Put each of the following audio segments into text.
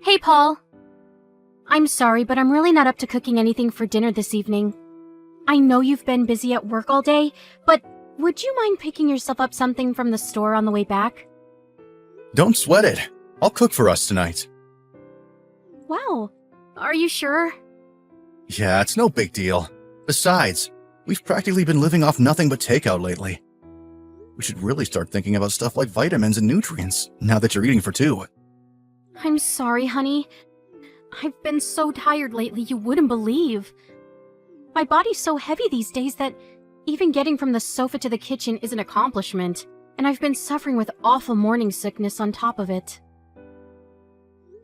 Hey, Paul. I'm sorry, but I'm really not up to cooking anything for dinner this evening. I know you've been busy at work all day, but would you mind picking yourself up something from the store on the way back? Don't sweat it. I'll cook for us tonight. Wow. Are you sure? Yeah, it's no big deal. Besides, we've practically been living off nothing but takeout lately. We should really start thinking about stuff like vitamins and nutrients, now that you're eating for two. I'm sorry, honey. I've been so tired lately you wouldn't believe. My body's so heavy these days that even getting from the sofa to the kitchen is an accomplishment, and I've been suffering with awful morning sickness on top of it.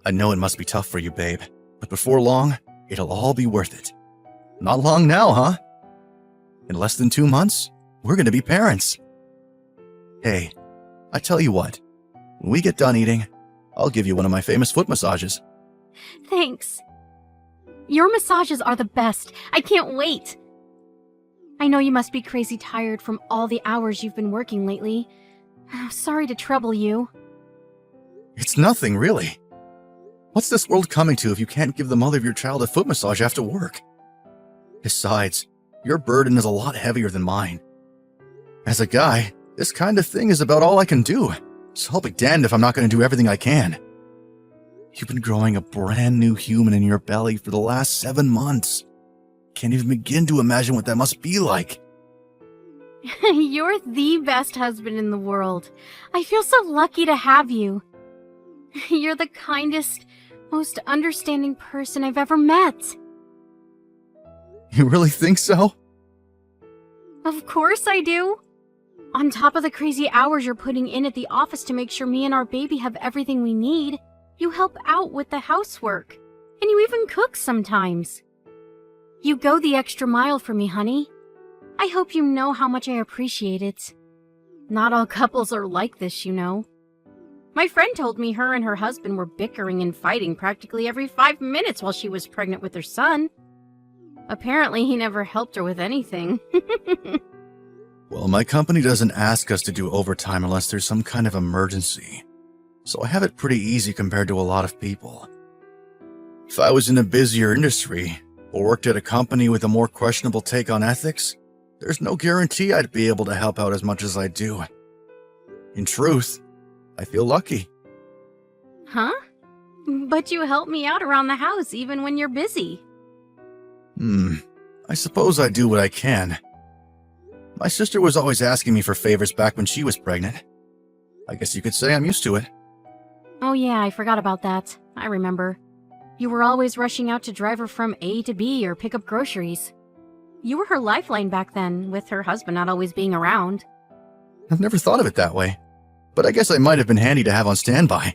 I know it must be tough for you, babe, but before long, it'll all be worth it. Not long now, huh? In less than 2 months, we're gonna be parents. Hey, I tell you what, when we get done eating, I'll give you one of my famous foot massages. Thanks. Your massages are the best. I can't wait. I know you must be crazy tired from all the hours you've been working lately. Sorry to trouble you. It's nothing, really. What's this world coming to if you can't give the mother of your child a foot massage after work? Besides, your burden is a lot heavier than mine. As a guy, this kind of thing is about all I can do, so I'll be damned if I'm not going to do everything I can. You've been growing a brand new human in your belly for the last 7 months. Can't even begin to imagine what that must be like. You're the best husband in the world. I feel so lucky to have you. You're the kindest, most understanding person I've ever met. You really think so? Of course I do. On top of the crazy hours you're putting in at the office to make sure me and our baby have everything we need, you help out with the housework, and you even cook sometimes. You go the extra mile for me, honey. I hope you know how much I appreciate it. Not all couples are like this, you know. My friend told me her and her husband were bickering and fighting practically every 5 minutes while she was pregnant with their son. Apparently, he never helped her with anything. Well, my company doesn't ask us to do overtime unless there's some kind of emergency, so I have it pretty easy compared to a lot of people. If I was in a busier industry, or worked at a company with a more questionable take on ethics, there's no guarantee I'd be able to help out as much as I do. In truth, I feel lucky. Huh? But you help me out around the house even when you're busy. I suppose I do what I can. My sister was always asking me for favors back when she was pregnant. I guess you could say I'm used to it. Oh yeah, I forgot about that. I remember. You were always rushing out to drive her from A to B or pick up groceries. You were her lifeline back then, with her husband not always being around. I've never thought of it that way, but I guess I might have been handy to have on standby.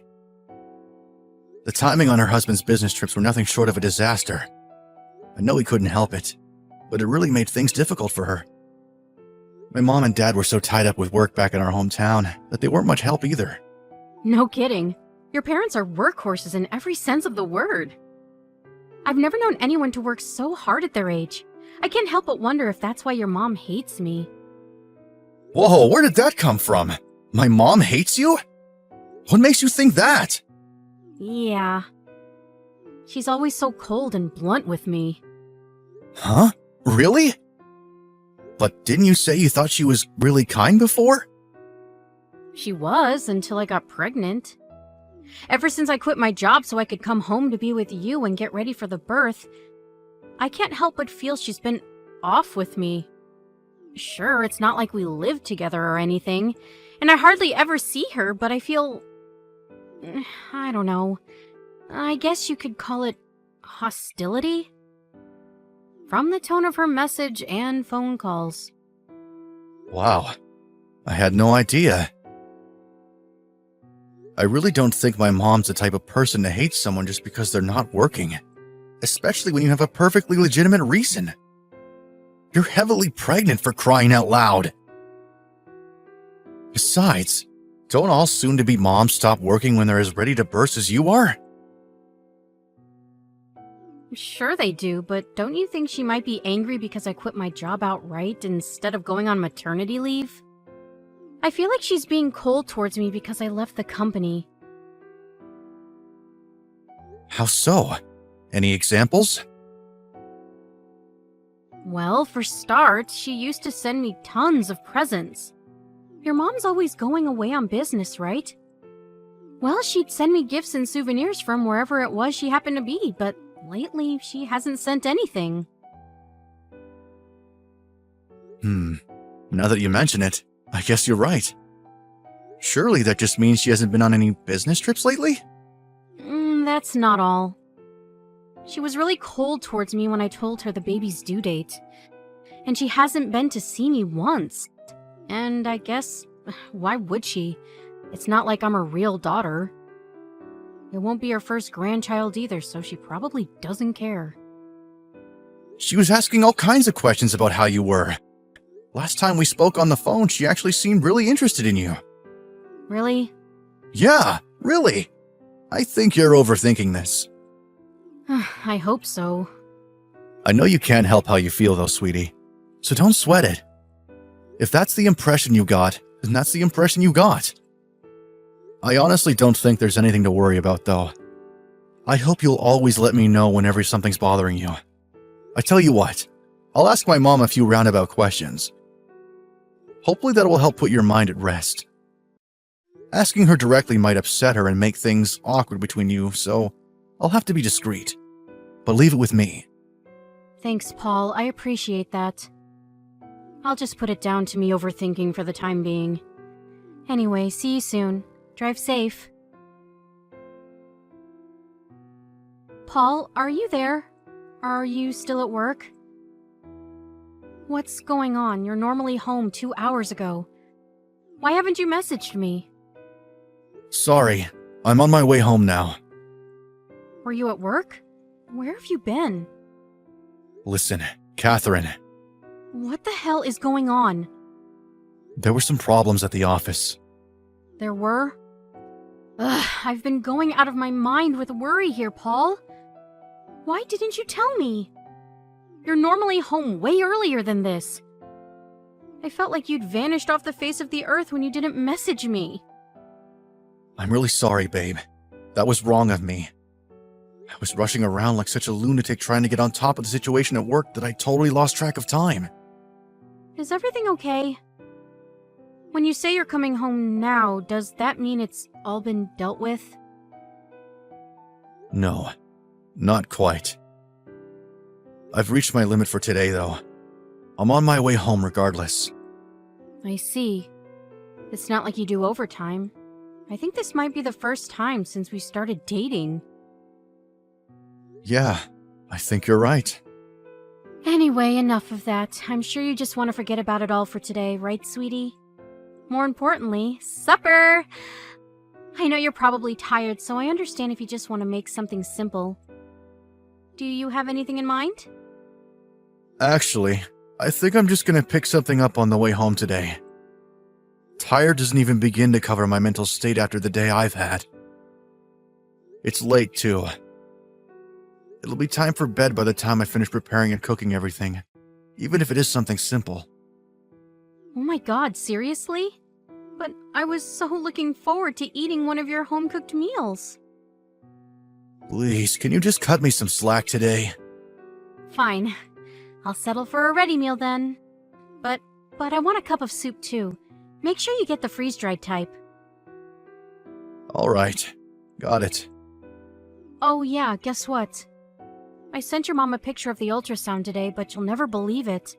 The timing on her husband's business trips were nothing short of a disaster. I know he couldn't help it, but it really made things difficult for her. My mom and dad were so tied up with work back in our hometown that they weren't much help either. No kidding. Your parents are workhorses in every sense of the word. I've never known anyone to work so hard at their age. I can't help but wonder if that's why your mom hates me. Whoa, where did that come from? My mom hates you? What makes you think that? Yeah. She's always so cold and blunt with me. Huh? Really? But didn't you say you thought she was really kind before? She was, until I got pregnant. Ever since I quit my job so I could come home to be with you and get ready for the birth, I can't help but feel she's been off with me. Sure, it's not like we live together or anything, and I hardly ever see her, but I feel... I don't know. I guess you could call it hostility? From the tone of her message and phone calls. Wow, I had no idea. I really don't think my mom's the type of person to hate someone just because they're not working, especially when you have a perfectly legitimate reason. You're heavily pregnant, for crying out loud. Besides, don't all soon-to-be moms stop working when they're as ready to burst as you are? Sure they do, but don't you think she might be angry because I quit my job outright instead of going on maternity leave? I feel like she's being cold towards me because I left the company. How so? Any examples? Well, for starts, she used to send me tons of presents. Your mom's always going away on business, right? Well, she'd send me gifts and souvenirs from wherever it was she happened to be, but lately she hasn't sent anything. Now that you mention it, I guess you're right. Surely that just means she hasn't been on any business trips lately? That's not all. She was really cold towards me when I told her the baby's due date. And she hasn't been to see me once. And I guess, why would she? It's not like I'm her real daughter. It won't be her first grandchild either, so she probably doesn't care. She was asking all kinds of questions about how you were. Last time we spoke on the phone, she actually seemed really interested in you. Really? Yeah, really. I think you're overthinking this. I hope so. I know you can't help how you feel though, sweetie. So don't sweat it. If that's the impression you got, then that's the impression you got. I honestly don't think there's anything to worry about though. I hope you'll always let me know whenever something's bothering you. I tell you what, I'll ask my mom a few roundabout questions. Hopefully that will help put your mind at rest. Asking her directly might upset her and make things awkward between you, so I'll have to be discreet. But leave it with me. Thanks, Paul. I appreciate that. I'll just put it down to me overthinking for the time being. Anyway, see you soon. Drive safe. Paul, are you there? Are you still at work? What's going on? You're normally home 2 hours ago. Why haven't you messaged me? Sorry, I'm on my way home now. Were you at work? Where have you been? Listen, Catherine, What the hell is going on? there were some problems at the office. There were? Ugh, I've been going out of my mind with worry here, Paul. Why didn't you tell me? You're normally home way earlier than this. I felt like you'd vanished off the face of the earth when you didn't message me. I'm really sorry, babe. That was wrong of me. I was rushing around like such a lunatic trying to get on top of the situation at work that I totally lost track of time. Is everything okay? When you say you're coming home now, does that mean it's all been dealt with? No, not quite. I've reached my limit for today, though. I'm on my way home regardless. I see. It's not like you do overtime. I think this might be the first time since we started dating. Yeah, I think you're right. Anyway, enough of that. I'm sure you just want to forget about it all for today, right, sweetie? More importantly, supper! I know you're probably tired, so I understand if you just want to make something simple. Do you have anything in mind? Actually, I think I'm just gonna pick something up on the way home today. Tired doesn't even begin to cover my mental state after the day I've had. It's late, too. It'll be time for bed by the time I finish preparing and cooking everything, even if it is something simple. Oh my god, seriously? But I was so looking forward to eating one of your home-cooked meals. Please, can you just cut me some slack today? Fine. I'll settle for a ready meal then. But I want a cup of soup too. Make sure you get the freeze-dried type. Alright, got it. Oh yeah, guess what? I sent your mom a picture of the ultrasound today, but you'll never believe it.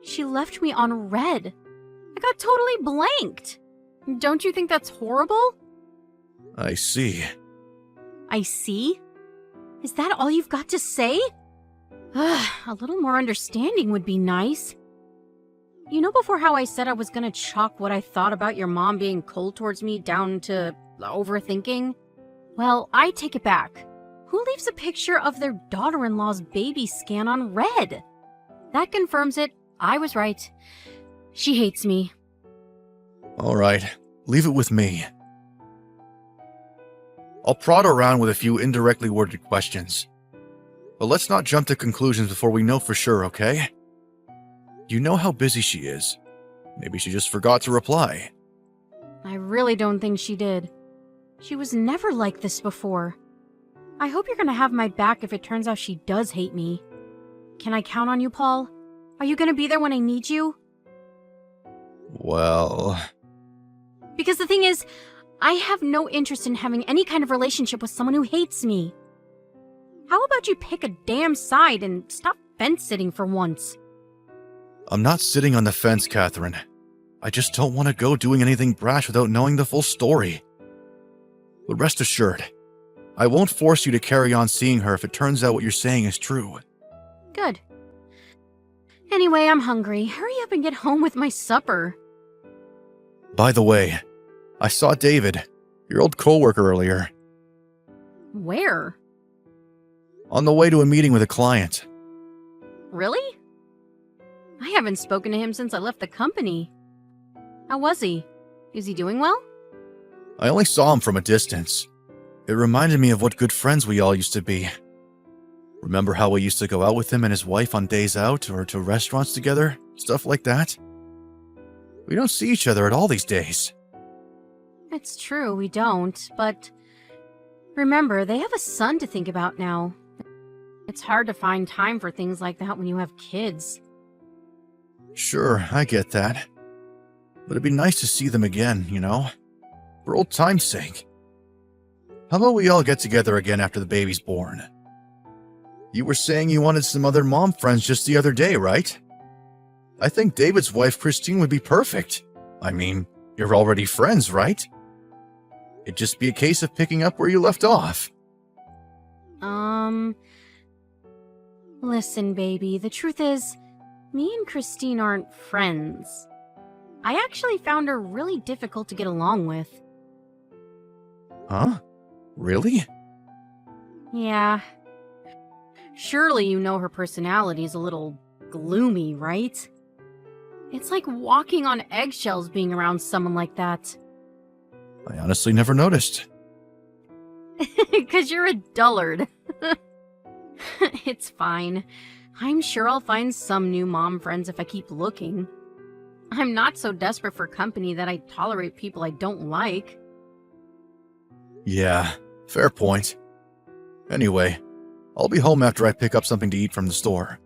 She left me on red. I got totally blanked. Don't you think that's horrible? I see. I see? Is that all you've got to say? Ugh, a little more understanding would be nice. You know before how I said I was gonna chalk what I thought about your mom being cold towards me down to overthinking? Well, I take it back. Who leaves a picture of their daughter-in-law's baby scan on red? That confirms it. I was right. She hates me. Alright, leave it with me. I'll prod around with a few indirectly worded questions. But let's not jump to conclusions before we know for sure, okay? You know how busy she is. Maybe she just forgot to reply. I really don't think she did. She was never like this before. I hope you're gonna have my back if it turns out she does hate me. Can I count on you, Paul? Are you gonna be there when I need you? Well... Because the thing is, I have no interest in having any kind of relationship with someone who hates me. How about you pick a damn side and stop fence-sitting for once? I'm not sitting on the fence, Catherine. I just don't want to go doing anything brash without knowing the full story. But rest assured, I won't force you to carry on seeing her if it turns out what you're saying is true. Good. Anyway, I'm hungry. Hurry up and get home with my supper. By the way, I saw David, your old coworker, earlier. Where? On the way to a meeting with a client. Really? I haven't spoken to him since I left the company. How was he? Is he doing well? I only saw him from a distance. It reminded me of what good friends we all used to be. Remember how we used to go out with him and his wife on days out or to restaurants together? Stuff like that? We don't see each other at all these days. It's true, we don't, but remember, they have a son to think about now. It's hard to find time for things like that when you have kids. Sure, I get that. But it'd be nice to see them again, you know? For old time's sake. How about we all get together again after the baby's born? You were saying you wanted some other mom friends just the other day, right? I think David's wife, Christine, would be perfect. I mean, you're already friends, right? It'd just be a case of picking up where you left off. Listen, baby, the truth is, me and Christine aren't friends. I actually found her really difficult to get along with. Huh? Really? Yeah. Surely you know her personality's a little gloomy, right? It's like walking on eggshells being around someone like that. I honestly never noticed. 'Cause you're a dullard. It's fine. I'm sure I'll find some new mom friends if I keep looking. I'm not so desperate for company that I tolerate people I don't like. Yeah, fair point. Anyway, I'll be home after I pick up something to eat from the store.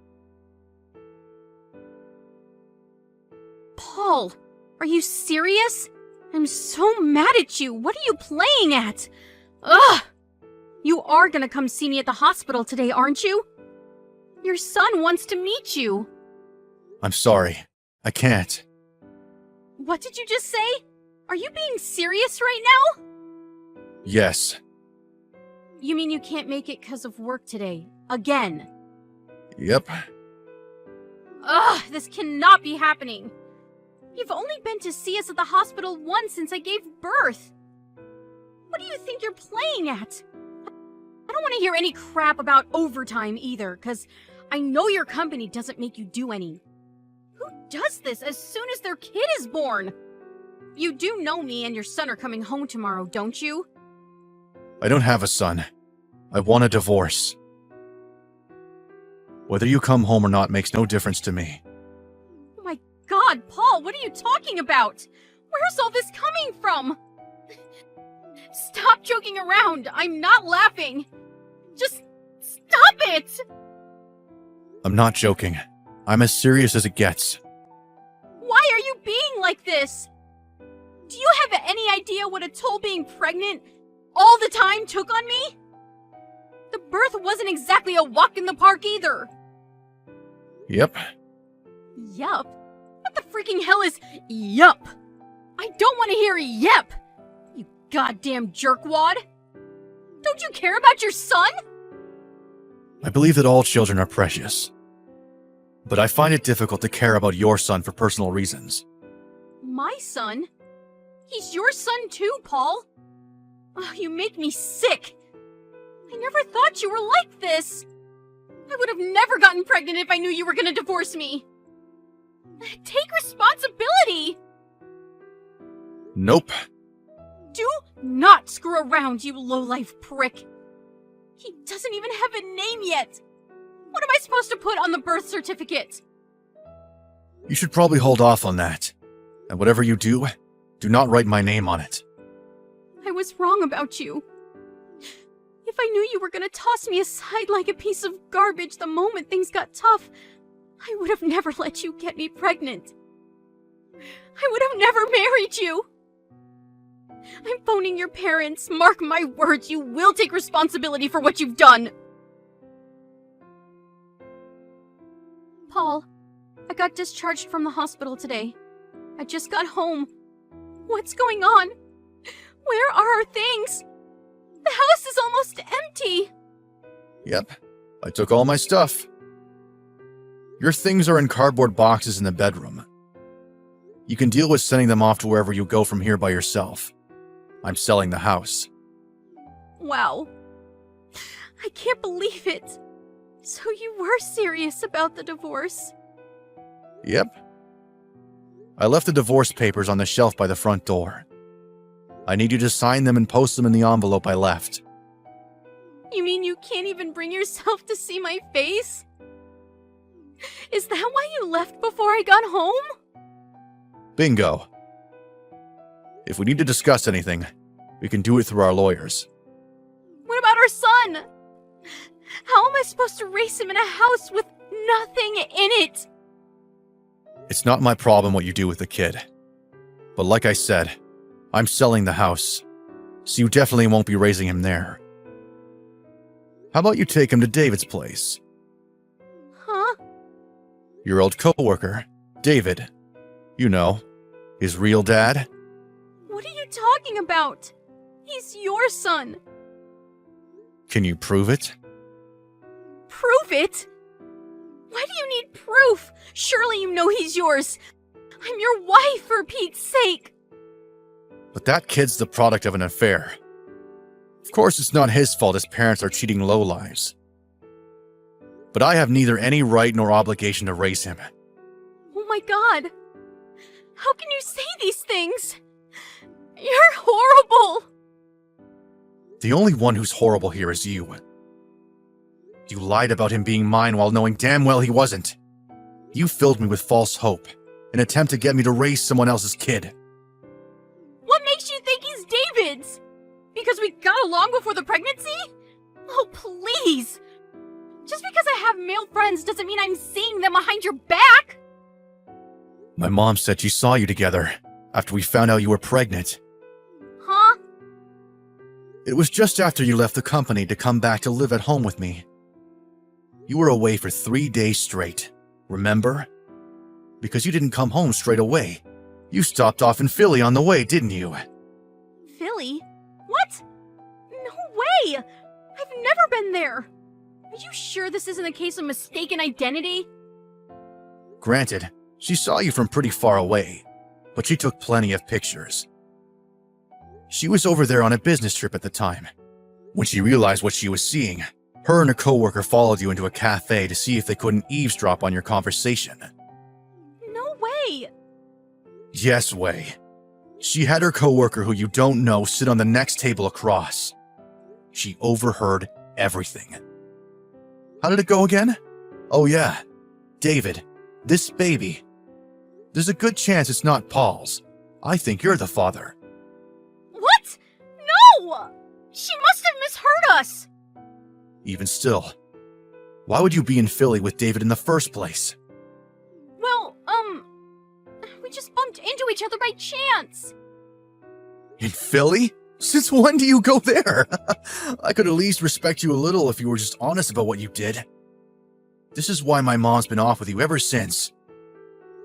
Paul, are you serious? I'm so mad at you. What are you playing at? Ugh! You are gonna come see me at the hospital today, aren't you? Your son wants to meet you. I'm sorry. I can't. What did you just say? Are you being serious right now? Yes. You mean you can't make it because of work today? Again? Yep. Ugh, this cannot be happening. You've only been to see us at the hospital once since I gave birth. What do you think you're playing at? I don't want to hear any crap about overtime either, because I know your company doesn't make you do any. Who does this as soon as their kid is born? You do know me and your son are coming home tomorrow, don't you? I don't have a son. I want a divorce. Whether you come home or not makes no difference to me. Oh my God, Paul, what are you talking about? Where's all this coming from? Stop joking around. I'm not laughing. Just stop it! I'm not joking. I'm as serious as it gets. Why are you being like this? Do you have any idea what a toll being pregnant all the time took on me? The birth wasn't exactly a walk in the park either. Yep. Yup? What the freaking hell is yup? I don't want to hear yep, you goddamn jerkwad. Don't you care about your son? I believe that all children are precious. But I find it difficult to care about your son for personal reasons. My son? He's your son too, Paul. Oh, you make me sick. I never thought you were like this. I would have never gotten pregnant if I knew you were gonna divorce me. Take responsibility. Nope. Do not screw around, you lowlife prick. He doesn't even have a name yet. What am I supposed to put on the birth certificate? You should probably hold off on that. And whatever you do not write my name on it. I was wrong about you. If I knew you were gonna toss me aside like a piece of garbage the moment things got tough, I would have never let you get me pregnant. I would have never married you. I'm phoning your parents. Mark my words, you will take responsibility for what you've done. Paul, I got discharged from the hospital today. I just got home. What's going on? Where are our things? The house is almost empty. Yep, I took all my stuff. Your things are in cardboard boxes in the bedroom. You can deal with sending them off to wherever you go from here by yourself. I'm selling the house. Wow. I can't believe it. So you were serious about the divorce? Yep. I left the divorce papers on the shelf by the front door. I need you to sign them and post them in the envelope I left. You mean you can't even bring yourself to see my face? Is that why you left before I got home? Bingo. If we need to discuss anything, we can do it through our lawyers. What about our son? How am I supposed to raise him in a house with nothing in it? It's not my problem what you do with the kid. But like I said, I'm selling the house, so you definitely won't be raising him there. How about you take him to David's place? Huh? Your old coworker, David. You know, his real dad. What are you talking about? He's your son. Can you prove it? Prove it? Why do you need proof? Surely you know he's yours. I'm your wife, for Pete's sake. But that kid's the product of an affair. Of course, it's not his fault his parents are cheating lowlives. But I have neither any right nor obligation to raise him. Oh my god. How can you say these things? You're horrible. The only one who's horrible here is you. You lied about him being mine while knowing damn well he wasn't. You filled me with false hope, an attempt to get me to raise someone else's kid. What makes you think he's David's? Because we got along before the pregnancy? Oh, please. Just because I have male friends doesn't mean I'm seeing them behind your back. My mom said she saw you together after we found out you were pregnant. Huh? It was just after you left the company to come back to live at home with me. You were away for 3 days straight, remember? Because you didn't come home straight away. You stopped off in Philly on the way, didn't you? Philly? What? No way! I've never been there. Are you sure this isn't a case of mistaken identity? Granted, she saw you from pretty far away, but she took plenty of pictures. She was over there on a business trip at the time. When she realized what she was seeing, her and a coworker followed you into a cafe to see if they couldn't eavesdrop on your conversation. No way! Yes, Wei. She had her coworker who you don't know sit on the next table across. She overheard everything. How did it go again? Oh yeah, David, this baby. There's a good chance it's not Paul's. I think you're the father. What? No! She must have misheard us! Even still, why would you be in Philly with David in the first place? Well, we just bumped into each other by chance. In Philly? Since when do you go there? I could at least respect you a little if you were just honest about what you did. This is why my mom's been off with you ever since.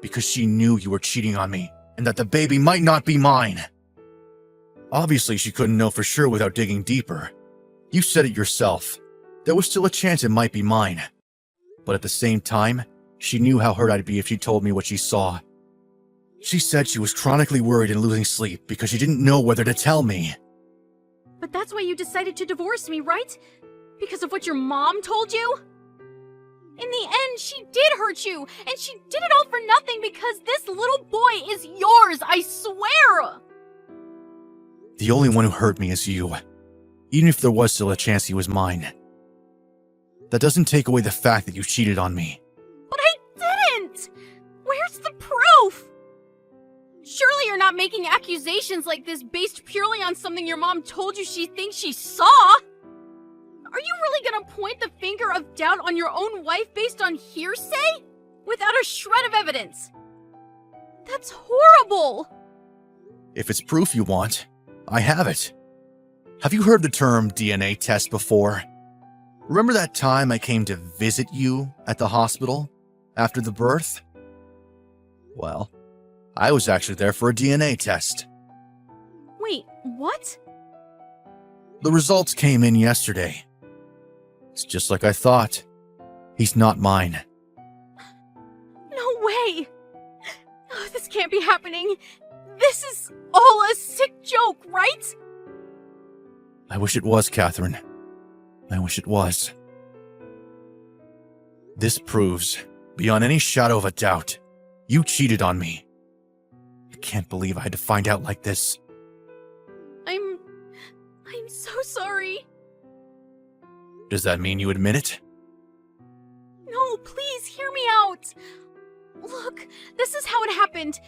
Because she knew you were cheating on me, and that the baby might not be mine. Obviously, she couldn't know for sure without digging deeper. You said it yourself. There was still a chance it might be mine. But at the same time, she knew how hurt I'd be if she told me what she saw. She said she was chronically worried and losing sleep because she didn't know whether to tell me. But that's why you decided to divorce me, right? Because of what your mom told you? In the end, she did hurt you, and she did it all for nothing because this little boy is yours, I swear! The only one who hurt me is you, even if there was still a chance he was mine. That doesn't take away the fact that you cheated on me. But I didn't! Where's the proof? Surely you're not making accusations like this based purely on something your mom told you she thinks she saw? gonna point the finger of doubt on your own wife based on hearsay? Without a shred of evidence? That's horrible! If it's proof you want, I have it. Have you heard the term DNA test before? Remember that time I came to visit you at the hospital after the birth? Well, I was actually there for a DNA test. Wait, what? The results came in yesterday. It's just like I thought. He's not mine. No way! Oh, this can't be happening. This is all a sick joke, right? I wish it was, Catherine. I wish it was. This proves, beyond any shadow of a doubt, you cheated on me. I can't believe I had to find out like this. I'm so sorry. Does that mean you admit it? No, please hear me out. Look, this is how it happened.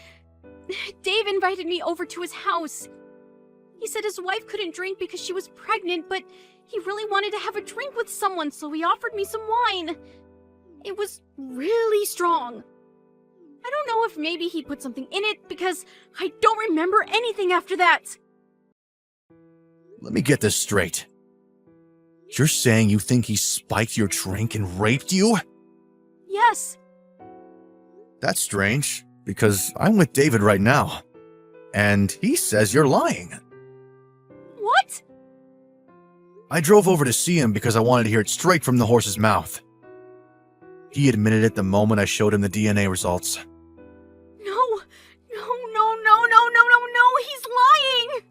Dave invited me over to his house. He said his wife couldn't drink because she was pregnant, but he really wanted to have a drink with someone, so he offered me some wine. It was really strong. I don't know if maybe he put something in it because I don't remember anything after that. Let me get this straight. You're saying you think he spiked your drink and raped you? Yes. That's strange, because I'm with David right now, and he says you're lying. What? I drove over to see him because I wanted to hear it straight from the horse's mouth. He admitted it the moment I showed him the DNA results. No, he's lying!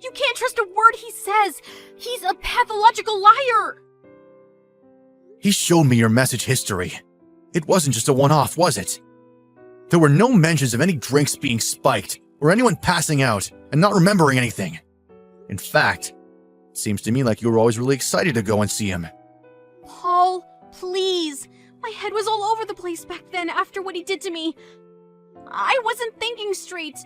You can't trust a word he says. He's a pathological liar. He showed me your message history. It wasn't just a one-off, was it? There were no mentions of any drinks being spiked or anyone passing out and not remembering anything. In fact, it seems to me like you were always really excited to go and see him. Paul, please. My head was all over the place back then after what he did to me. I wasn't thinking straight.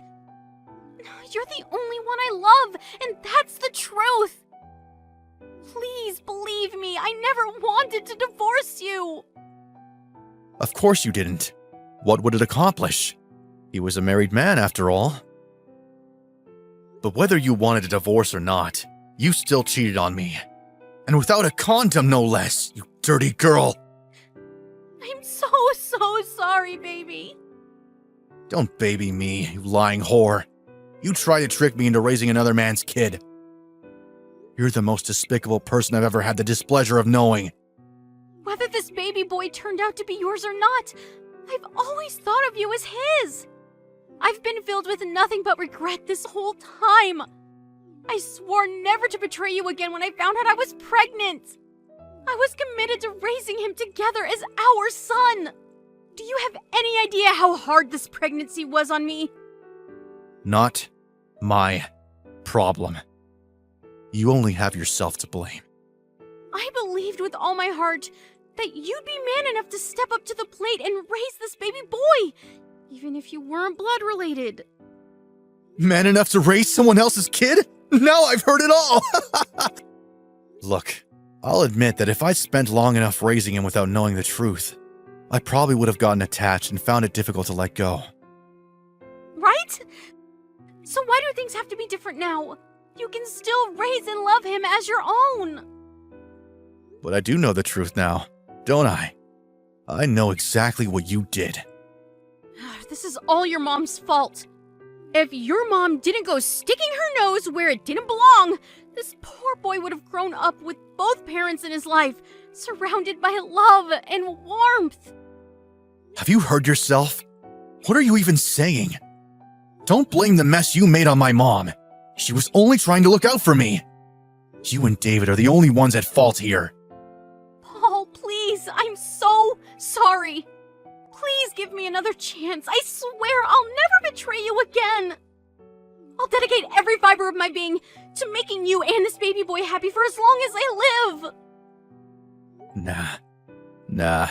You're the only one I love, and that's the truth. Please believe me, I never wanted to divorce you. Of course you didn't. What would it accomplish? He was a married man, after all. But whether you wanted a divorce or not, you still cheated on me. And without a condom, no less, you dirty girl. I'm so sorry, baby. Don't baby me, you lying whore. You tried to trick me into raising another man's kid. You're the most despicable person I've ever had the displeasure of knowing. Whether this baby boy turned out to be yours or not, I've always thought of you as his. I've been filled with nothing but regret this whole time. I swore never to betray you again when I found out I was pregnant. I was committed to raising him together as our son. Do you have any idea how hard this pregnancy was on me? Not my problem. You only have yourself to blame. I believed with all my heart that you'd be man enough to step up to the plate and raise this baby boy, even if you weren't blood related. Man enough to raise someone else's kid? Now I've heard it all! Look, I'll admit that if I'd spent long enough raising him without knowing the truth, I probably would have gotten attached and found it difficult to let go. Right? So why do things have to be different now? You can still raise and love him as your own. But I do know the truth now, don't I? I know exactly what you did. This is all your mom's fault. If your mom didn't go sticking her nose where it didn't belong, this poor boy would have grown up with both parents in his life, surrounded by love and warmth. Have you heard yourself? What are you even saying? Don't blame the mess you made on my mom. She was only trying to look out for me. You and David are the only ones at fault here. Paul, please, I'm so sorry. Please give me another chance. I swear I'll never betray you again. I'll dedicate every fiber of my being to making you and this baby boy happy for as long as I live. Nah.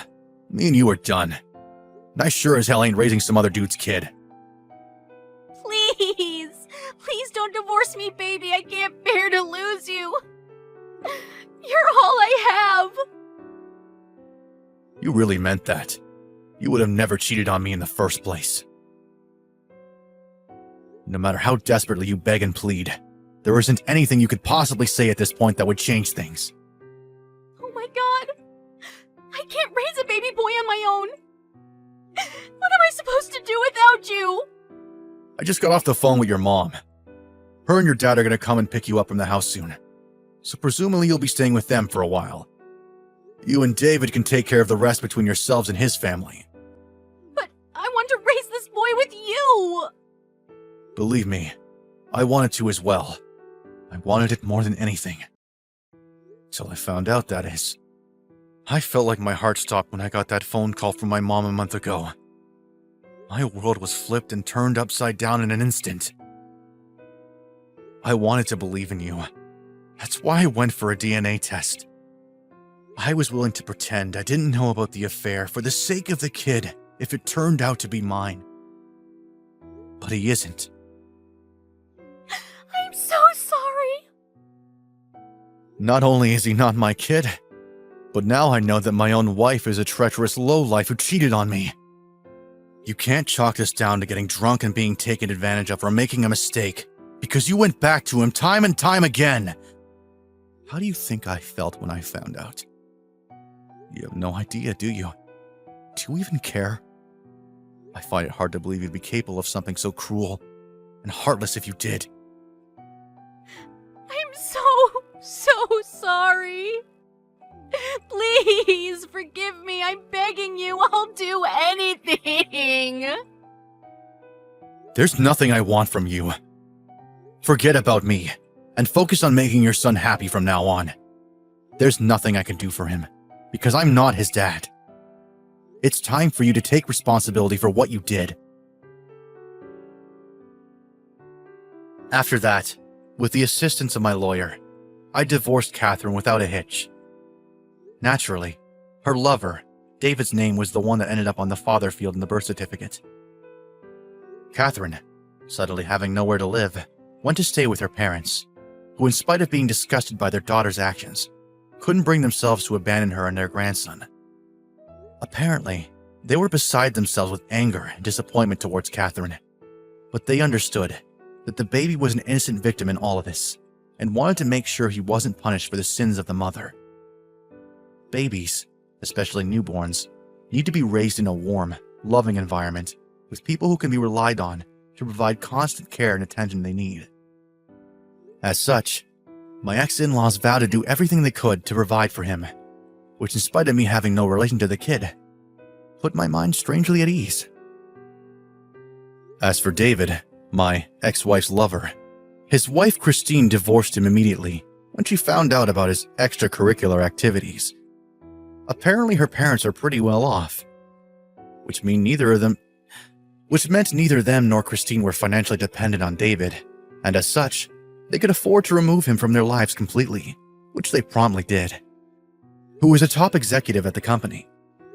Me and you are done. And I sure as hell ain't raising some other dude's kid. Please don't divorce me, baby. I can't bear to lose you. You're all I You really meant that. You would have never cheated on me in the first place. No matter how desperately you beg and plead, there isn't anything you could possibly say at this point that would change things. Oh my god! I can't raise a baby boy on my own! What am I supposed to do without you? I just got off the phone with your mom. Her and your dad are going to come and pick you up from the house soon. So presumably you'll be staying with them for a while. You and David can take care of the rest between yourselves and his family. But I want to raise this boy with you! Believe me, I wanted to as well. I wanted it more than anything. Till I found out, that is. I felt like my heart stopped when I got that phone call from my mom a month ago. My world was flipped and turned upside down in an instant. I wanted to believe in you. That's why I went for a DNA test. I was willing to pretend I didn't know about the affair for the sake of the kid if it turned out to be mine. But he isn't. I'm so sorry. Not only is he not my kid, but now I know that my own wife is a treacherous lowlife who cheated on me. You can't chalk this down to getting drunk and being taken advantage of or making a mistake, because you went back to him time and time again. How do you think I felt when I found out? You have no idea, do you? Do you even care? I find it hard to believe you'd be capable of something so cruel and heartless if you did. I'm so sorry. Please forgive me. I'm begging you. I'll do anything. There's nothing I want from you. Forget about me and focus on making your son happy from now on. There's nothing I can do for him because I'm not his dad. It's time for you to take responsibility for what you did. After that, with the assistance of my lawyer, I divorced Catherine without a hitch. Naturally, her lover, David's name was the one that ended up on the father field in the birth certificate. Catherine, suddenly having nowhere to live, went to stay with her parents, who, in spite of being disgusted by their daughter's actions, couldn't bring themselves to abandon her and their grandson. Apparently, they were beside themselves with anger and disappointment towards Catherine, but they understood that the baby was an innocent victim in all of this, and wanted to make sure he wasn't punished for the sins of the mother. Babies, especially newborns, need to be raised in a warm, loving environment with people who can be relied on to provide constant care and attention they need. As such, my ex-in-laws vowed to do everything they could to provide for him, which, in spite of me having no relation to the kid, put my mind strangely at ease. As for David, my ex-wife's lover, his wife Christine divorced him immediately when she found out about his extracurricular activities. Apparently her parents are pretty well off, which meant neither them nor Christine were financially dependent on David, and as such, they could afford to remove him from their lives completely, which they promptly did. Who was a top executive at the company.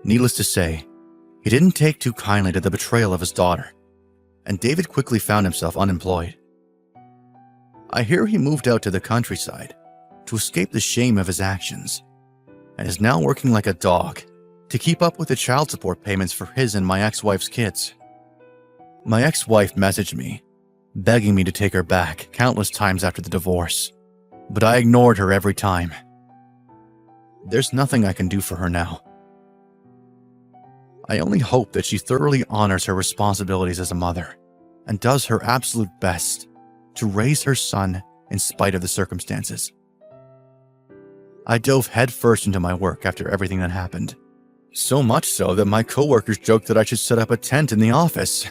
Needless to say, he didn't take too kindly to the betrayal of his daughter, and David quickly found himself unemployed. I hear he moved out to the countryside to escape the shame of his actions, and is now working like a dog to keep up with the child support payments for his and my ex-wife's kids. My ex-wife messaged me, begging me to take her back countless times after the divorce, but I ignored her every time. There's nothing I can do for her now. I only hope that she thoroughly honors her responsibilities as a mother and does her absolute best to raise her son in spite of the circumstances. I dove headfirst into my work after everything that happened, so much so that my coworkers joked that I should set up a tent in the office.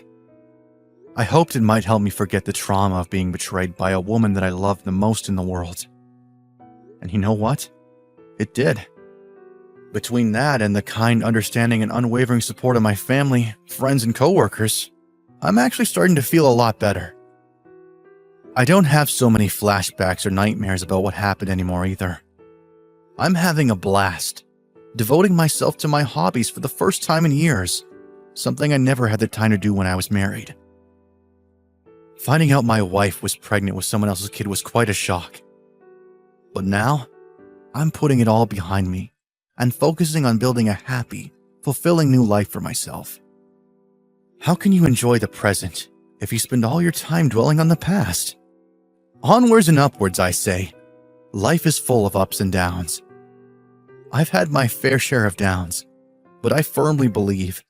I hoped it might help me forget the trauma of being betrayed by a woman that I loved the most in the world. And you know what? It did. Between that and the kind understanding and unwavering support of my family, friends, and coworkers, I'm actually starting to feel a lot better. I don't have so many flashbacks or nightmares about what happened anymore either. I'm having a blast, devoting myself to my hobbies for the first time in years, something I never had the time to do when I was married. Finding out my wife was pregnant with someone else's kid was quite a shock. But now, I'm putting it all behind me and focusing on building a happy, fulfilling new life for myself. How can you enjoy the present if you spend all your time dwelling on the past? Onwards and upwards, I say. Life is full of ups and downs. I've had my fair share of downs, but I firmly believe